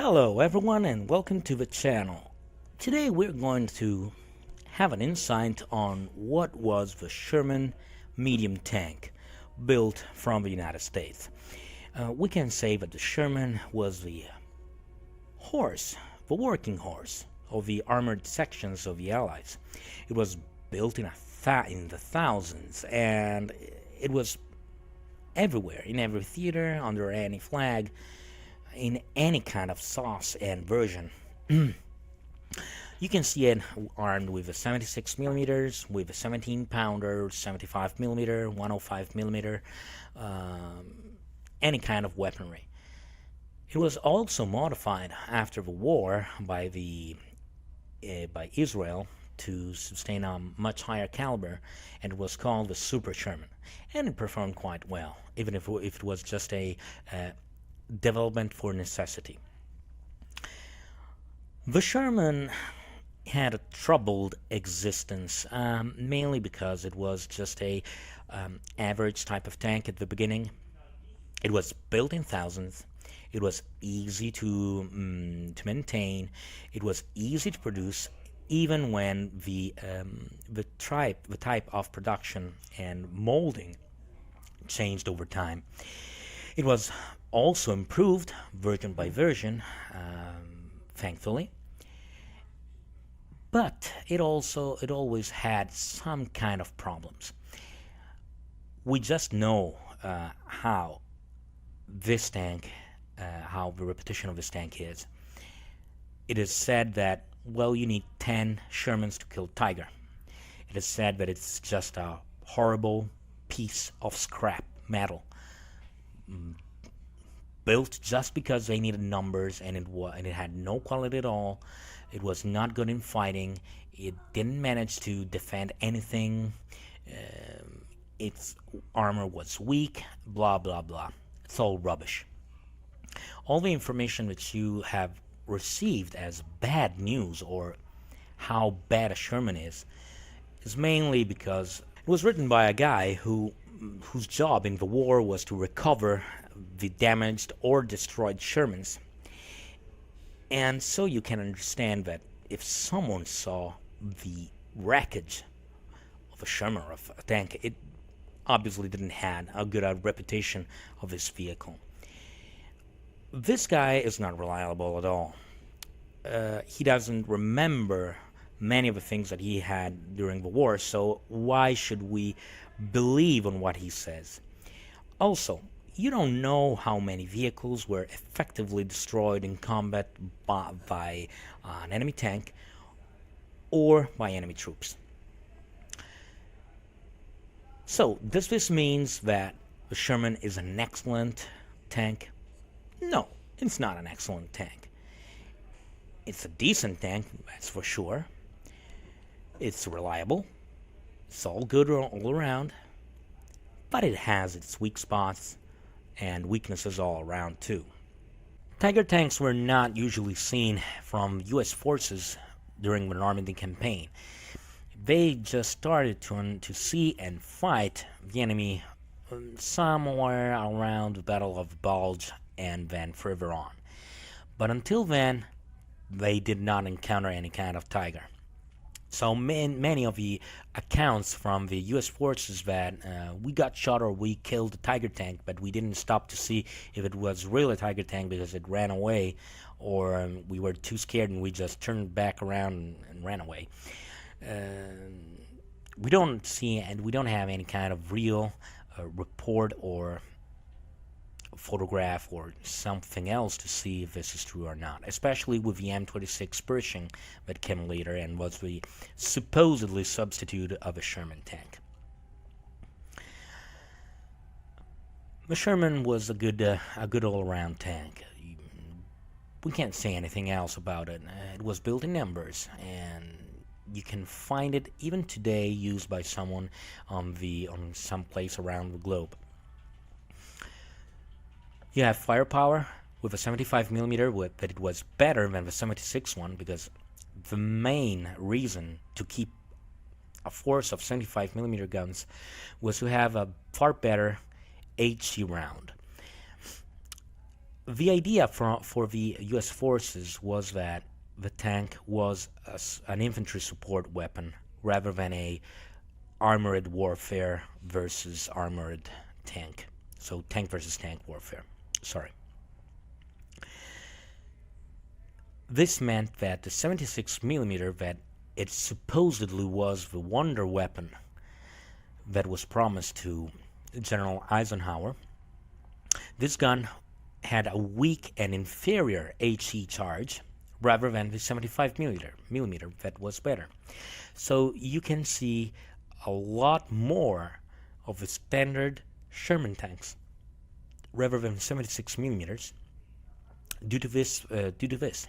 Hello everyone and welcome to the channel. Today we're going to have an insight on what was the Sherman medium tank built from the United States. We can say that the Sherman was the working horse of the armored sections of the Allies. It was built in the thousands, and it was everywhere, in every theater, under any flag, in any kind of sauce and version. You can see it armed with a 76 millimeters, with a 17 pounder, 75 millimeter, 105 millimeter, any kind of weaponry. It was also modified after the war by Israel to sustain a much higher caliber, and it was called the Super Sherman, and it performed quite well, even if it was just a development for necessity. The Sherman had a troubled existence, mainly because it was just a average type of tank at the beginning. It was built in thousands. It was easy to maintain. It was easy to produce, even when the type of production and molding changed over time. It was also improved version by version, thankfully, but it always had some kind of problems. We just know how this tank, how the repetition of this tank is. It is said that, well, you need 10 Shermans to kill Tiger. It is said that it's just a horrible piece of scrap metal, built just because they needed numbers, and it had no quality at all. It was not good in fighting. It didn't manage to defend anything. Its armor was weak, blah blah blah. It's all rubbish. All the information that you have received as bad news, or how bad a Sherman is mainly because it was written by a guy whose job in the war was to recover the damaged or destroyed Shermans. And so you can understand that if someone saw the wreckage of a Sherman or of a tank, it obviously didn't have a good reputation of this vehicle. This guy is not reliable at all. He doesn't remember many of the things that he had during the war, so why should we believe on what he says? Also, you don't know how many vehicles were effectively destroyed in combat by an enemy tank or by enemy troops. So, does this mean that the Sherman is an excellent tank? No, it's not an excellent tank. It's a decent tank, that's for sure. It's reliable. It's all good all around. But it has its weak spots and weaknesses all around too. Tiger tanks were not usually seen from US forces during the Normandy campaign. They just started to see and fight the enemy somewhere around the Battle of Bulge and then further on. But until then, they did not encounter any kind of Tiger. So many of the accounts from the U.S. forces that we got shot or we killed the Tiger tank, but we didn't stop to see if it was really a Tiger tank because it ran away, or we were too scared and we just turned back around and ran away. We don't see, and we don't have any kind of real report or photograph or something else to see if this is true or not, especially with the M26 Pershing that came later and was the supposedly substitute of a Sherman tank. The Sherman was a good all-around tank. We can't say anything else about it. It was built in numbers, and you can find it even today used by someone on some place around the globe. You have firepower with a 75 millimeter, but it was better than the 76 one, because the main reason to keep a force of 75 millimeter guns was to have a far better HE round. The idea for the U.S. forces was that the tank was an infantry support weapon rather than a armored warfare versus armored tank. So tank versus tank warfare. Sorry. This meant that the 76 millimeter, that it supposedly was the wonder weapon that was promised to General Eisenhower, this gun had a weak and inferior HE charge rather than the 75 millimeter that was better. So you can see a lot more of the standard Sherman tanks rather than 76 millimeters due to this.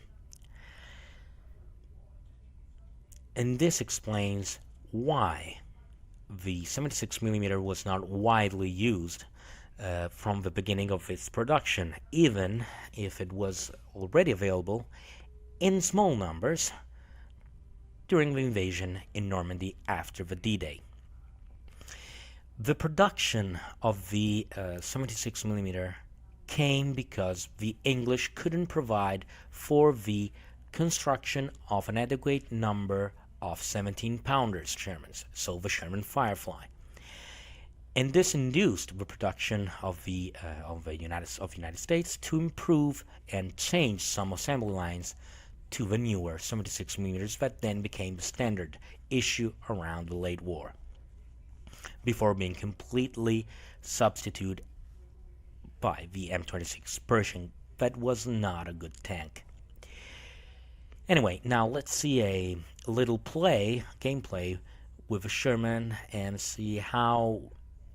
And this explains why the 76 millimeter was not widely used from the beginning of its production, even if it was already available in small numbers during the invasion in Normandy after the D-Day. The production of the 76 millimeter came because the English couldn't provide for the construction of an adequate number of 17-pounders Shermans, so the Sherman Firefly. And this induced the production of the United States to improve and change some assembly lines to the newer 76 millimeters that then became the standard issue around the late war, before being completely substituted by the M26 Pershing. That was not a good tank. Anyway, now let's see a little gameplay with a Sherman and see how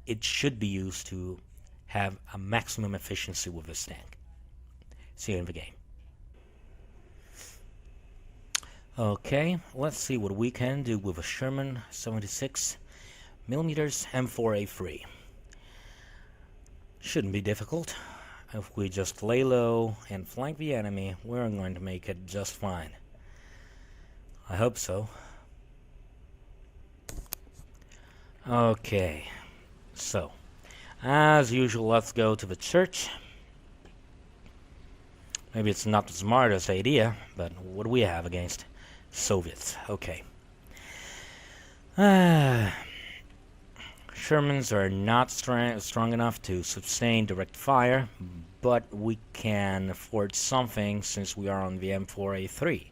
it should be used to have a maximum efficiency with this tank. See you in the game. Okay, let's see what we can do with a Sherman 76 millimeters M4A3. Shouldn't be difficult. If we just lay low and flank the enemy, we're going to make it just fine. I hope so. Okay, so as usual, let's go to the church. Maybe it's not the smartest idea, but what do we have against Soviets? Okay. Shermans are not strong enough to sustain direct fire, but we can afford something since we are on the M4A3.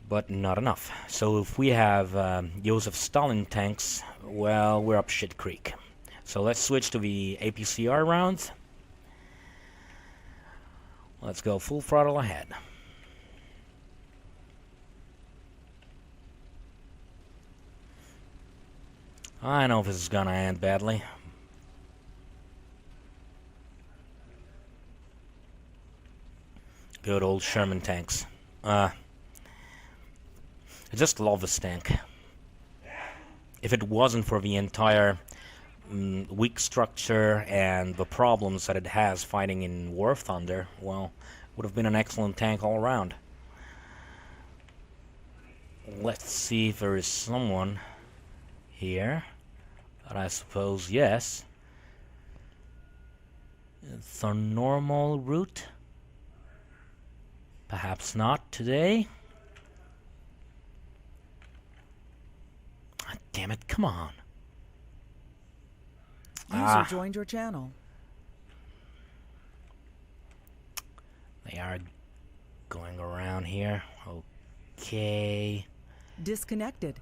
But not enough. So if we have Joseph Stalin tanks, well, we're up shit creek. So let's switch to the APCR rounds. Let's go full throttle ahead. I know this is gonna end badly. Good old Sherman tanks. I just love this tank. If it wasn't for the entire weak structure and the problems that it has fighting in War Thunder, well, would have been an excellent tank all around. Let's see if there is someone here. But I suppose yes. It's a normal route. Perhaps not today. Ah, damn it, come on. User joined your channel. They are going around here. Okay. Disconnected.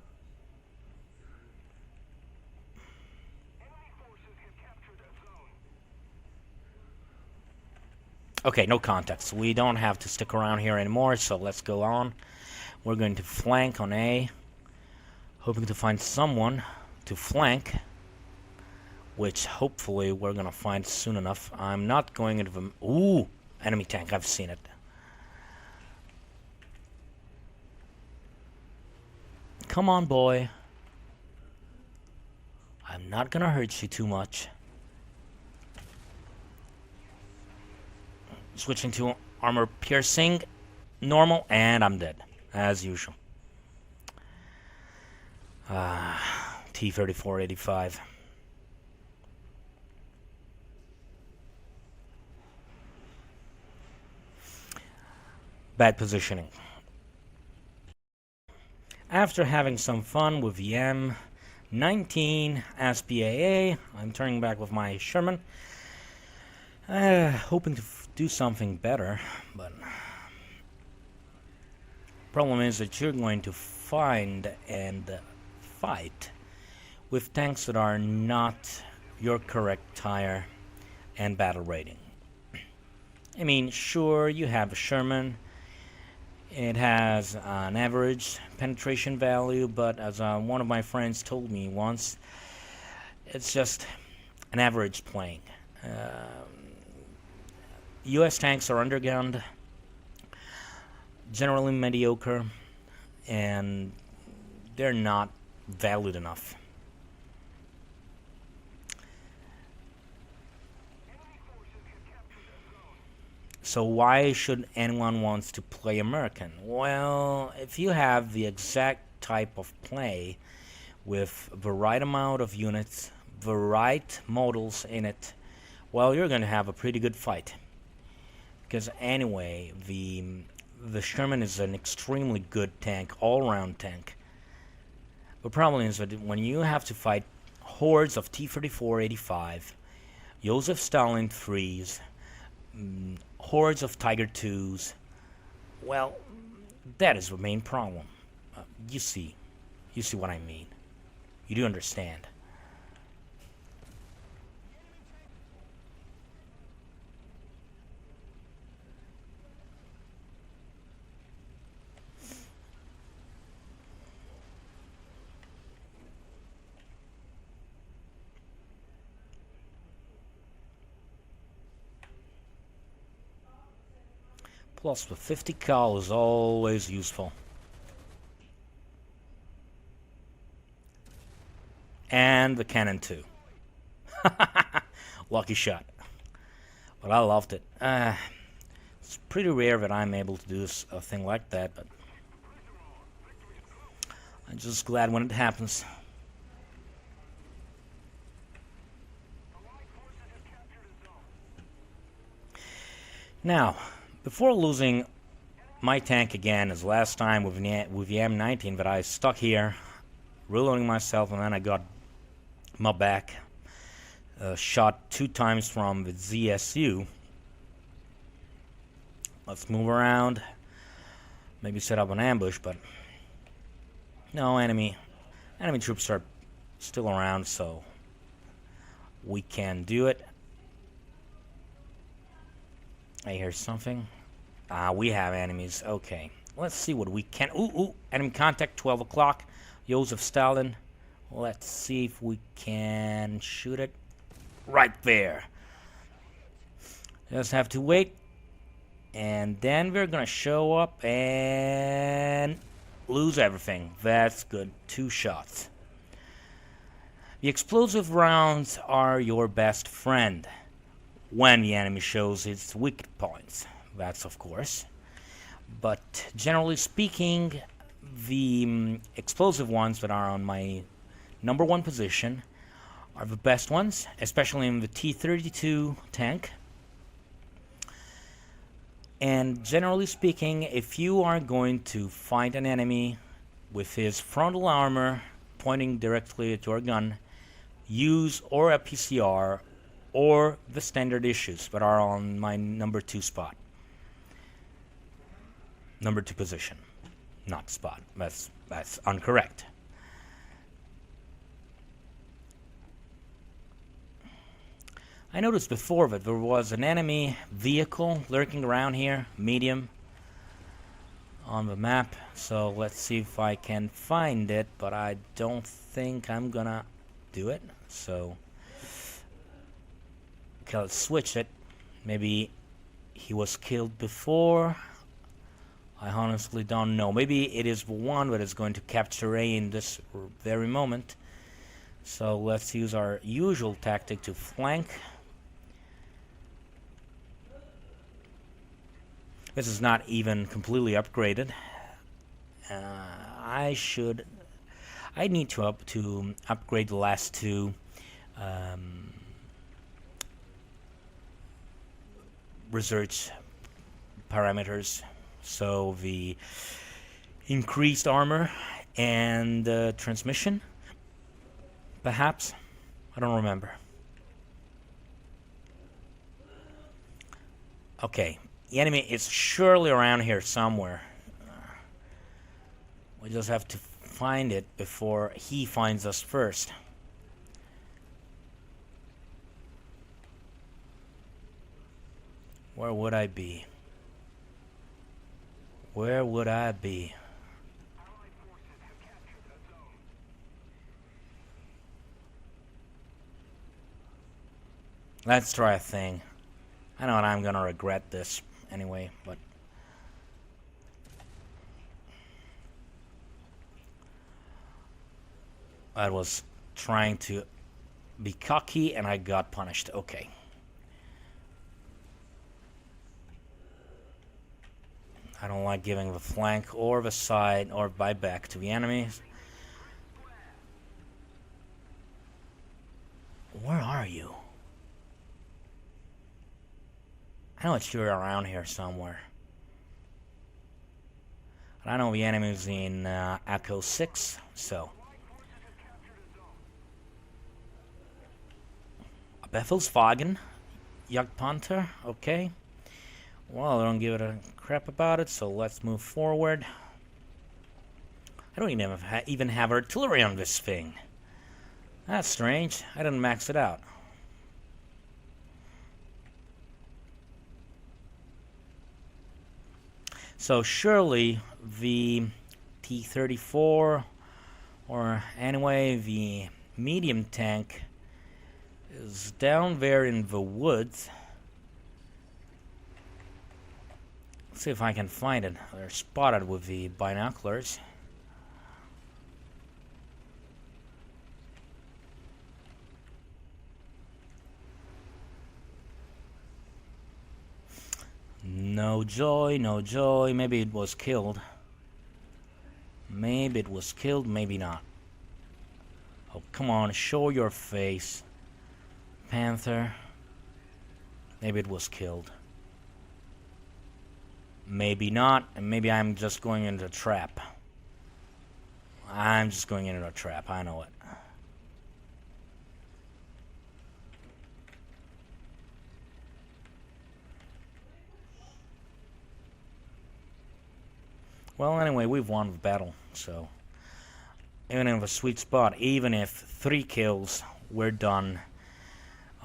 Okay, no context. We don't have to stick around here anymore, so let's go on. We're going to flank on A, hoping to find someone to flank, which hopefully we're going to find soon enough. I'm not going into the... Ooh! Enemy tank, I've seen it. Come on, boy. I'm not going to hurt you too much. Switching to armor piercing, normal, and I'm dead, as usual. T-3485. bad positioning. After having some fun with the M19 SPAA, I'm turning back with my Sherman, hoping to do something better, but problem is that you're going to find and fight with tanks that are not your correct tire and battle rating. I mean, sure, you have a Sherman. It has an average penetration value, but as one of my friends told me once, it's just an average plane. US tanks are undergunned, generally mediocre, and they're not valued enough. So why should anyone wants to play American? Well, if you have the exact type of play with the right amount of units, the right models in it, well, you're going to have a pretty good fight. Because anyway, the Sherman is an extremely good tank, all-round tank. The problem is that when you have to fight hordes of T-34-85, Joseph Stalin 3s, hordes of Tiger 2s, well, that is the main problem. You see what I mean. You do understand. Plus, the 50 cal is always useful. And the cannon too. Lucky shot. But I loved it. It's pretty rare that I'm able to do a thing like that, but I'm just glad when it happens. Now, before losing my tank again as last time with the M19, that I stuck here, reloading myself, and then I got my back shot 2 times from the ZSU. Let's move around, maybe set up an ambush, but no, enemy troops are still around, so we can do it. I hear something. We have enemies. Okay. Let's see what we can. Ooh, enemy contact, 12 o'clock. Joseph Stalin. Let's see if we can shoot it. Right there. Just have to wait. And then we're gonna show up and lose everything. That's good. 2 shots. The explosive rounds are your best friend when the enemy shows its weak points. That's of course. But generally speaking, the explosive ones that are on my number 1 position are the best ones, especially in the T-32 tank. And generally speaking, if you are going to find an enemy with his frontal armor pointing directly at your gun, use or a PCR or the standard issues that are on my number 2 spot. Number 2 position, not spot. That's incorrect. I noticed before that there was an enemy vehicle lurking around here, medium, on the map. So let's see if I can find it, but I don't think I'm gonna do it. So okay, let's switch it. Maybe he was killed before. I honestly don't know. Maybe it is the one that is going to capture A in this very moment. So let's use our usual tactic to flank. This is not even completely upgraded. I need to upgrade the last 2 research parameters. So the increased armor and transmission, perhaps? I don't remember. Okay, the enemy is surely around here somewhere. We just have to find it before he finds us first. Where would I be? Where would I be? Let's try a thing. I know I'm gonna regret this anyway, but I was trying to be cocky and I got punished. Okay. I don't like giving the flank or the side or buyback to the enemies. Where are you? I know it's you're around here somewhere. I know the enemy's in Echo 6, so. Bethelsvagen, Jagdpanther, okay. Well, I don't give it a crap about it, so let's move forward. I don't even have artillery on this thing. That's strange. I didn't max it out. So surely the T-34, or anyway, the medium tank, is down there in the woods. Let's see if I can find it. They're spotted with the binoculars. No joy, no joy. Maybe it was killed. Maybe it was killed, maybe not. Oh, come on, show your face, Panther. Maybe it was killed. Maybe not, and maybe I'm just going into a trap. I'm just going into a trap, I know it. Well, anyway, we've won the battle, so even in the sweet spot, even if 3 kills were done,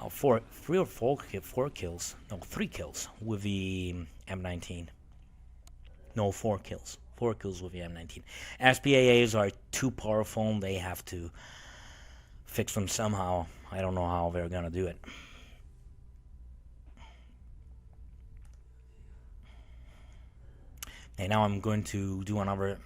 4 kills, no, 3 kills with the M19. No, 4 kills. 4 kills with the M19. SPAAs are too powerful. They have to fix them somehow. I don't know how they're gonna do it. And now I'm going to do another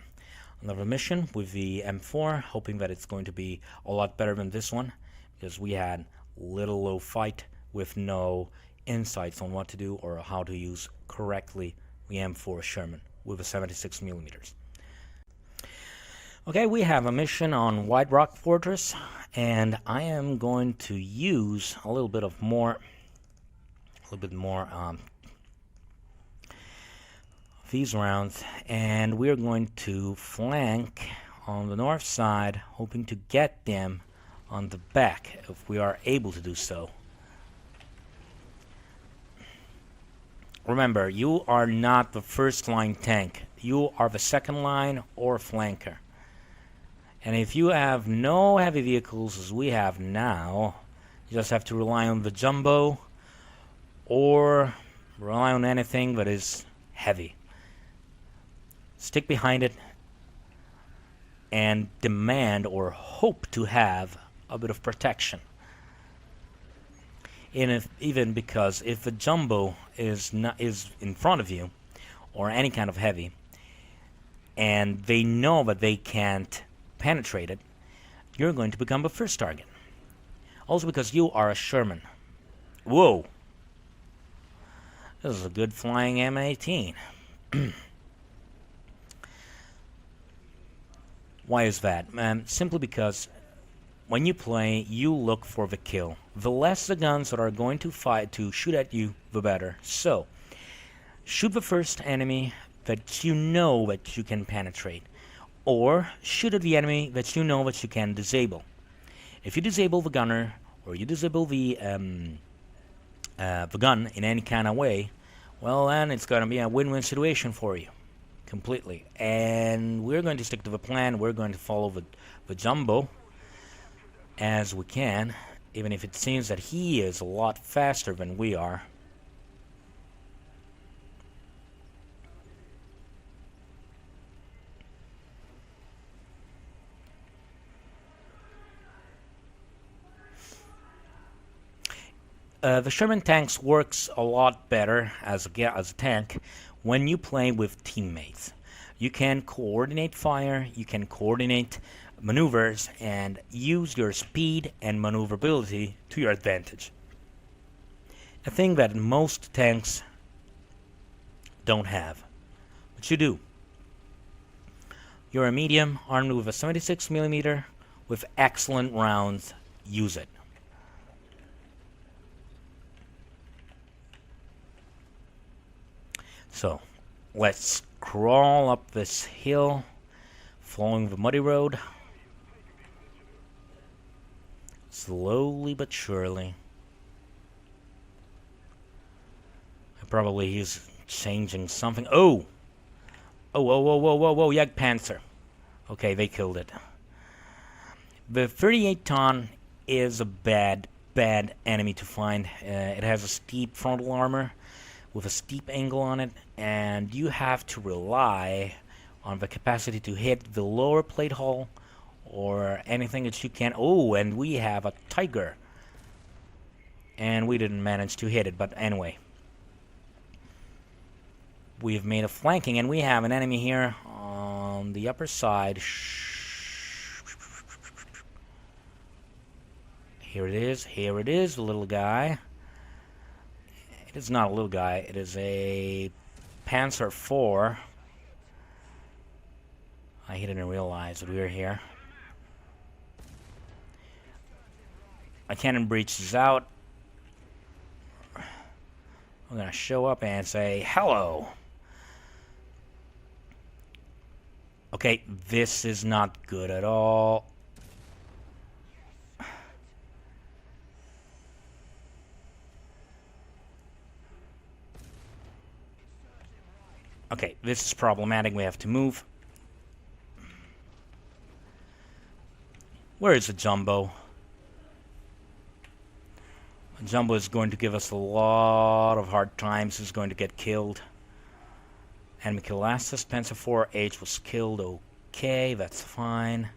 mission with the M4, hoping that it's going to be a lot better than this one, because we had little low fight with no insights on what to do or how to use correctly the M4 Sherman with a 76 millimeters. Okay, we have a mission on White Rock Fortress, and I am going to use a little bit more these rounds, and we're going to flank on the north side, hoping to get them on the back if we are able to do so. Remember, you are not the first line tank. You are the second line or flanker. And if you have no heavy vehicles as we have now, you just have to rely on the jumbo or rely on anything that is heavy. Stick behind it and demand or hope to have a bit of protection. Even because if a jumbo is in front of you, or any kind of heavy, and they know that they can't penetrate it, you're going to become the first target. Also because you are a Sherman. Whoa! This is a good flying M18. Why is that? Simply because when you play, you look for the kill. The less the guns that are going to shoot at you, the better. So, shoot the first enemy, that you know that you can penetrate, or shoot at the enemy that you know that you can disable. If you disable the gunner, or you disable the gun in any kind of way, well, then it's going to be a win-win situation for you, completely. And we're going to stick to the plan. We're going to follow the Jumbo as we can, even if it seems that he is a lot faster than we are. The Sherman tanks works a lot better as a tank when you play with teammates. You can coordinate fire, you can coordinate maneuvers, and use your speed and maneuverability to your advantage. A thing that most tanks don't have, but you do. You're a medium armed with a 76mm with excellent rounds. Use it. So, let's crawl up this hill, following the muddy road. Slowly but surely. Probably he's changing something. Oh! Oh, whoa, whoa, whoa, whoa, whoa, Jagdpanzer. Okay, they killed it. The 38-ton is a bad enemy to find. It has a steep frontal armor with a steep angle on it, and you have to rely on the capacity to hit the lower plate hull or anything that you can. Oh, and we have a Tiger. And we didn't manage to hit it, but anyway. We've made a flanking, and we have an enemy here on the upper side. Here it is, the little guy. It is not a little guy, it is a Panzer IV. I didn't realize that we were here. My cannon breach is out. I'm gonna show up and say hello. Okay, this is not good at all. Okay, this is problematic. We have to move. Where is the Jumbo? The Jumbo is going to give us a lot of hard times. He's going to get killed. Enemy kill last. Panzer 4H was killed. Okay, that's fine.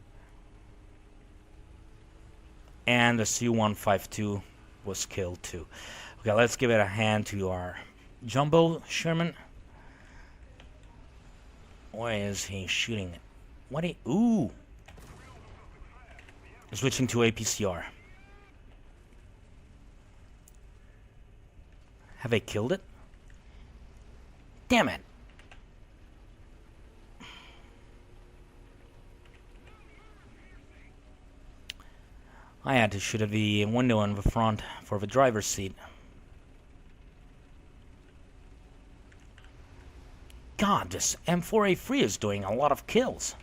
And the Su-152 was killed too. Okay, let's give it a hand to our Jumbo Sherman. Where is he shooting? What? Ooh! Switching to APCR. Have they killed it? Damn it! I had to shoot at the window in the front for the driver's seat. God, this M4A3 is doing a lot of kills.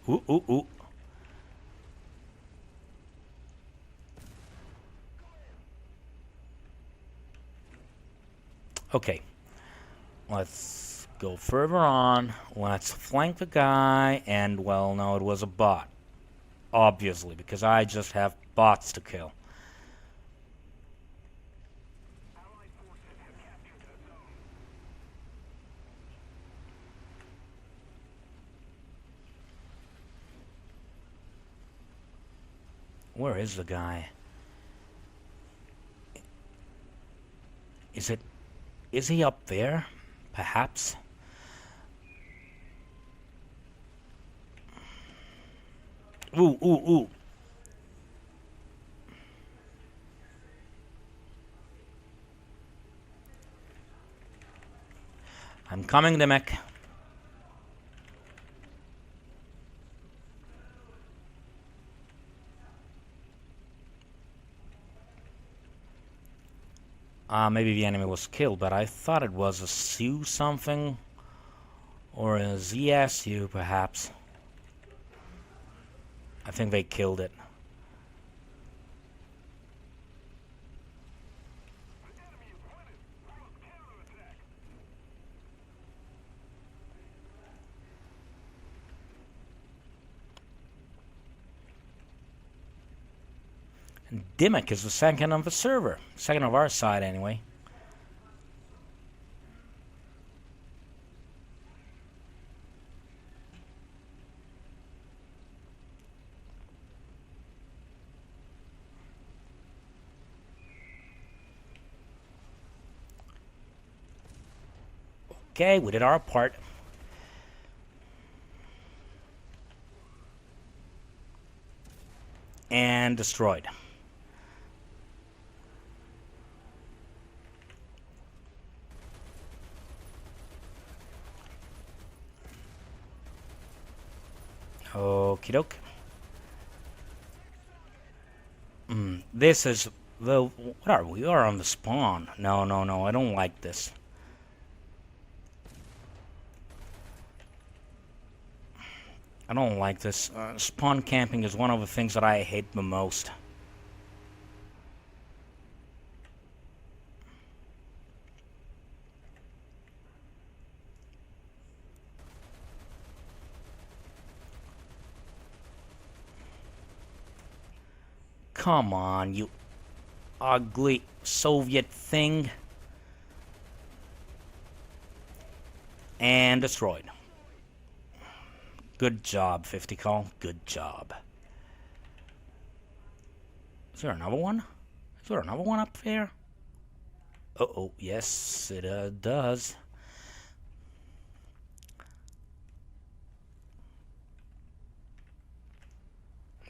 Ooh, ooh, ooh. Okay. Let's go further on. Let's flank the guy. And, well, no, it was a bot. Obviously, because I just have bots to kill. Where is the guy? Is he up there? Perhaps? Ooh, ooh, ooh. I'm coming, Demek. Maybe the enemy was killed, but I thought it was a Su something. Or a ZSU, perhaps. I think they killed it. And Dimmick is the second on the server. Second of our side, anyway. Okay, we did our part. And destroyed. Okie doke. This is... Well, what are we? We are on the spawn. No, no, no, I don't like this. I don't like this. Spawn camping is one of the things that I hate the most. Come on, you ugly Soviet thing. And destroyed. Good job, 50 call. Good job. Is there another one? Is there another one up there? Uh-oh, yes, it does.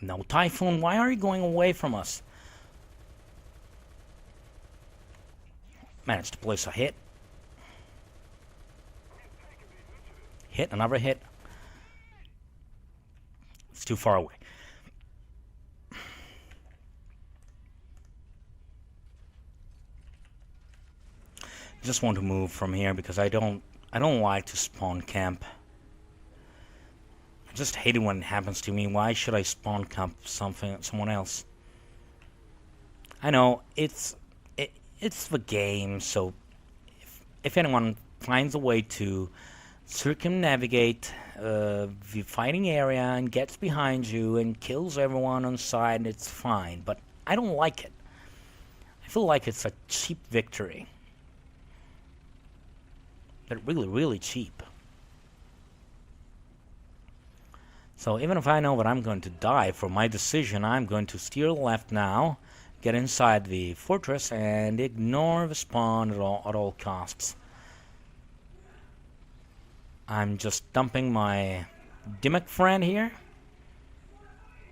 No, Typhoon, why are you going away from us? Managed to place a hit. Hit, another hit. It's too far away. Just want to move from here because I don't like to spawn camp. I just hate it when it happens to me. Why should I spawn camp someone else? I know it's the game, so if anyone finds a way to circumnavigate the fighting area and gets behind you and kills everyone on side, it's fine. But I don't like it. I feel like it's a cheap victory. They're really, really cheap. So even if I know that I'm going to die for my decision, I'm going to steer left now, get inside the fortress, and ignore the spawn at all costs. I'm just dumping my Dimmick friend here,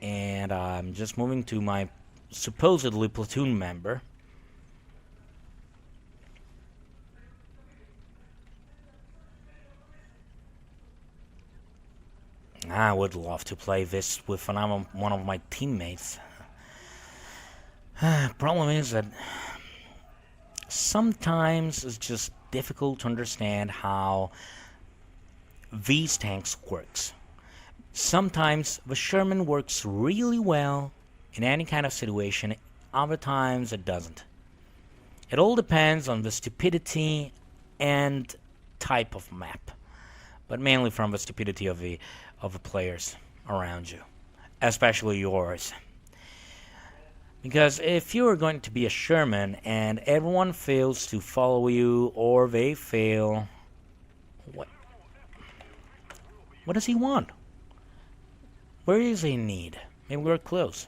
and I'm just moving to my supposedly platoon member. I would love to play this with one of my teammates. Problem is that sometimes it's just difficult to understand how these tanks works. Sometimes the Sherman works really well in any kind of situation, other times it doesn't. It all depends on the stupidity and type of map, but mainly from the stupidity of the players around you, especially yours. Because if you're going to be a Sherman and everyone fails to follow you, or they fail, what does he want? Where is he in need? Maybe we're close.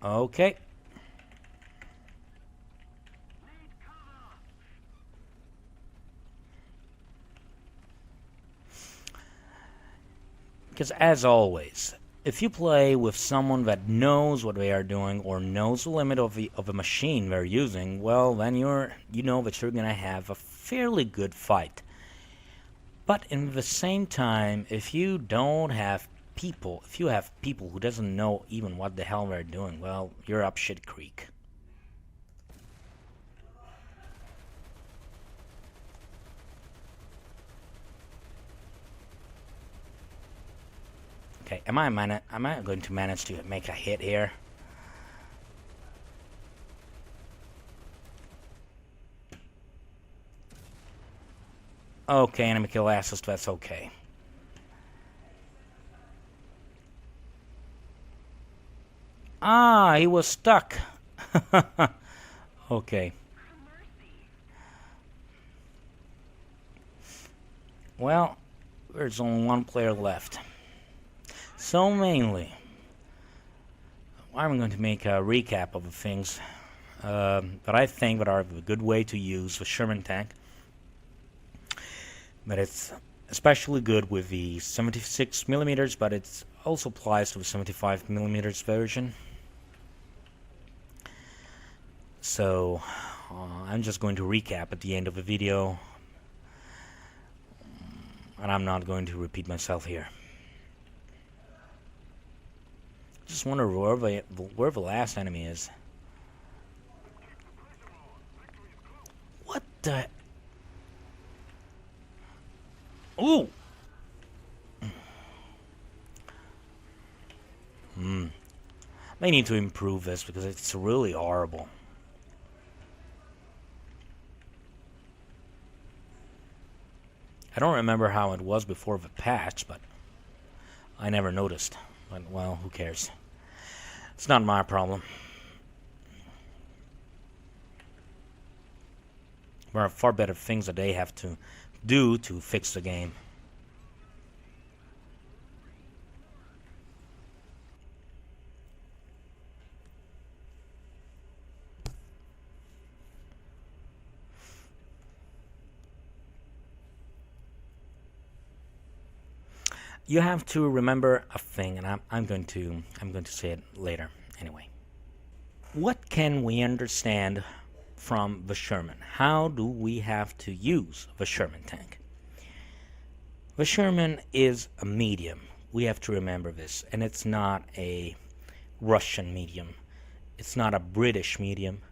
Okay. Because as always, if you play with someone that knows what they are doing or knows the limit of the machine they're using, well, then you know that you're gonna have a fairly good fight. But in the same time, if you don't have people who doesn't know even what the hell they're doing, well, you're up shit creek. Okay, am I going to manage to make a hit here? Okay, enemy kill assist, that's okay. Ah, he was stuck. Okay. Well, there's only one player left. So mainly, I'm going to make a recap of the things that I think that are a good way to use the Sherman tank. But it's especially good with the 76 millimeters, but it also applies to the 75 millimeters version. So I'm just going to recap at the end of the video, and I'm not going to repeat myself here. Just wonder where the last enemy is. What the? Ooh! They need to improve this because it's really horrible. I don't remember how it was before the patch, but I never noticed. But, well, who cares? It's not my problem. There are far better things that they have to do to fix the game. You have to remember a thing, and I'm going to say it later anyway. What can we understand from the Sherman? How do we have to use the Sherman tank? The Sherman is a medium. We have to remember this, and it's not a Russian medium. It's not a British medium.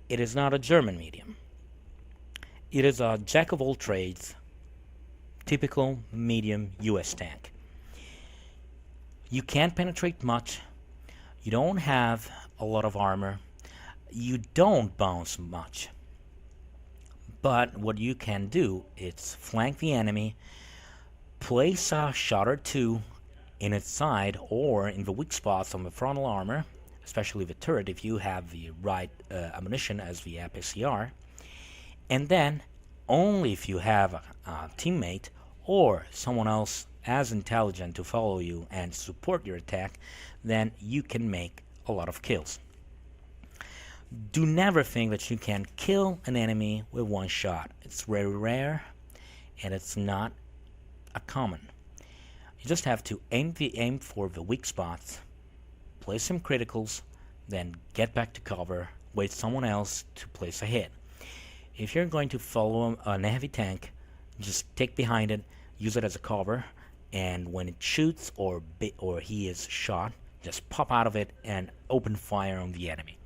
It is not a German medium. It is a jack of all trades, typical medium US tank. You can't penetrate much. You don't have a lot of armor. You don't bounce much. But what you can do is flank the enemy, place a shot or two in its side or in the weak spots on the frontal armor, especially the turret if you have the right ammunition as the APCR, and then only if you have a teammate or someone else as intelligent to follow you and support your attack, then you can make a lot of kills. Do never think that you can kill an enemy with one shot. It's very rare, and it's not a common. You just have to aim for the weak spots, place some criticals, then get back to cover, wait someone else to place a hit. If you're going to follow a heavy tank, just stick behind it, use it as a cover, and when it shoots or he is shot, just pop out of it and open fire on the enemy.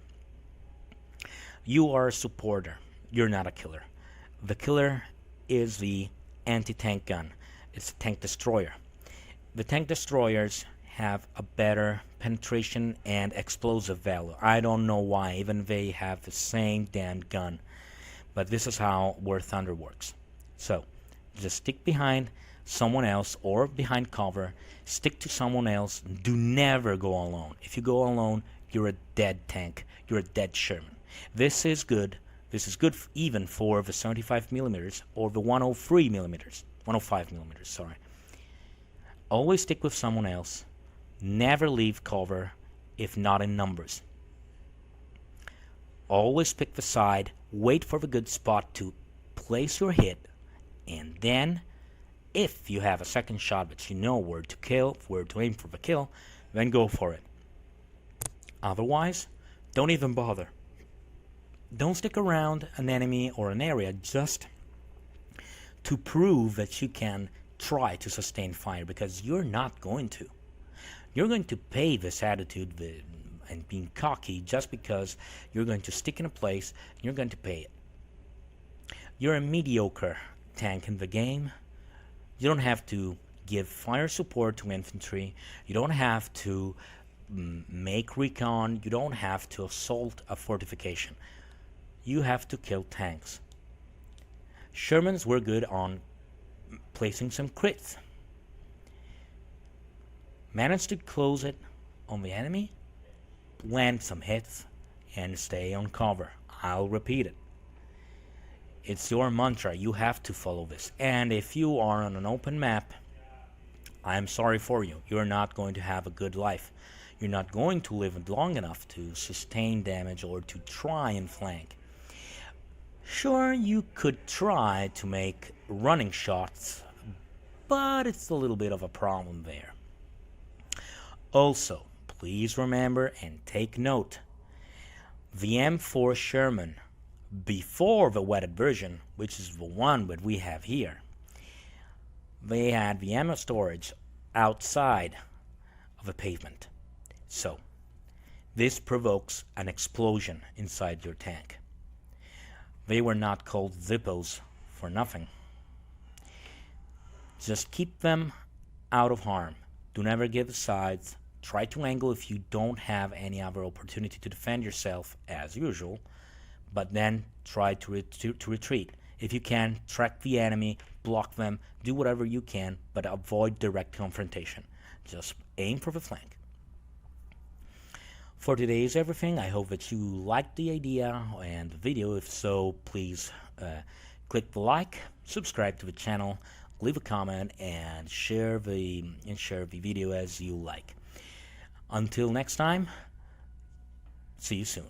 You are a supporter. You're not a killer. The killer is the anti-tank gun. It's a tank destroyer. The tank destroyers have a better penetration and explosive value. I don't know why. Even they have the same damn gun. But this is how War Thunder works. So, just stick behind someone else or behind cover. Stick to someone else. Do never go alone. If you go alone, you're a dead tank. You're a dead Sherman. This is good. This is good even for the 75 millimeters or the 103 millimeters. 105 millimeters, sorry. Always stick with someone else. Never leave cover if not in numbers. Always pick the side. Wait for the good spot to place your hit. And then, if you have a second shot but you know where to kill, where to aim for the kill, then go for it. Otherwise, don't even bother. Don't stick around an enemy or an area just to prove that you can try to sustain fire, because you're not going to. You're going to pay this attitude and being cocky just because you're going to stick in a place and you're going to pay it. You're a mediocre tank in the game. You don't have to give fire support to infantry. You don't have to make recon. You don't have to assault a fortification. You have to kill tanks. Shermans were good on placing some crits. Manage to close it on the enemy, land some hits, and stay on cover. I'll repeat it. It's your mantra. You have to follow this. And if you are on an open map, I'm sorry for you. You're not going to have a good life. You're not going to live long enough to sustain damage or to try and flank. Sure, you could try to make running shots, but it's a little bit of a problem there. Also, please remember and take note, the M4 Sherman, before the wetted version, which is the one that we have here, they had the ammo storage outside of a pavement. So, this provokes an explosion inside your tank. They were not called Zippos for nothing. Just keep them out of harm. Do never give sides. Try to angle if you don't have any other opportunity to defend yourself, as usual, but then try to retreat. If you can, track the enemy, block them, do whatever you can, but avoid direct confrontation. Just aim for the flank. For today is everything. I hope that you liked the idea and the video. If so, please click the like, subscribe to the channel, leave a comment, and share the video as you like. Until next time, see you soon.